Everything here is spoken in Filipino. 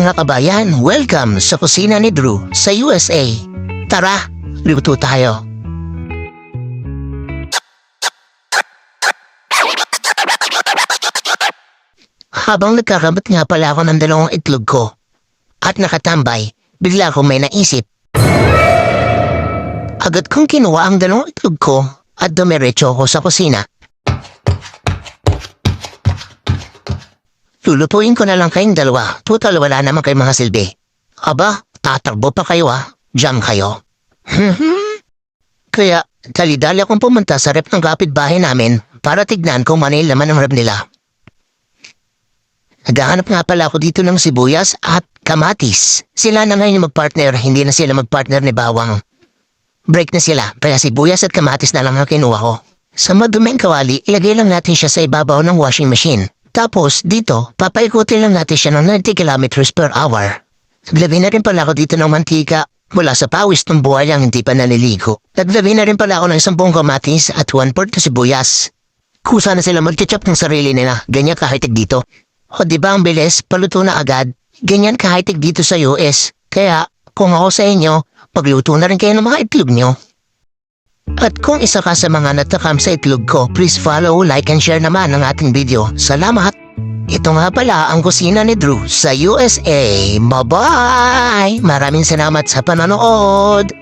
Mga kabayan, welcome sa kusina ni Drew sa USA. Tara, luto tayo. Habang nagkakabat nga pala ako ng dalawang itlog ko at nakatambay, bigla akong may naisip. Agad kong kinuha ang dalawang itlog ko at dumiretso ako sa kusina. Lulutuin ko na lang kayong dalawa. Total wala naman kayong mga silbi. Aba, tatakbo pa kayo Jam kayo. Kaya, dali-dali akong pumunta sa rep ng kapitbahay namin para tignan kung ano yung laman ng rep nila. Naghahanap nga pala ako dito ng sibuyas at kamatis. Sila na ngayon yung magpartner, hindi na sila magpartner ni Bawang. Break na sila, kaya sibuyas at kamatis na lang ang kinuha ko. Sa maduming kawali, ilagay lang natin siya sa ibabaw ng washing machine. Tapos, dito, papaikutin lang natin siya ng 90 kilometers per hour. Naglagay na rin pala ako dito ng mantika mula sa pawis ng buhay ang hindi pa naliligo. Naglagay na rin pala ako ng 10 kamatis at 1/4 na sibuyas. Kusa na sila mag-ketchup ng sarili nila, ganyan kahitig dito. O diba ang bilis, paluto na agad, ganyan kahitig dito sa US. Kaya, kung ako sa inyo, pagluto na rin kayo ng mga itlog nyo. At kung isa ka sa mga natakam sa itlog ko, please follow, like, and share naman ang ating video. Salamat! Ito nga pala ang kusina ni Drew sa USA. Bye-bye! Maraming salamat sa panonood!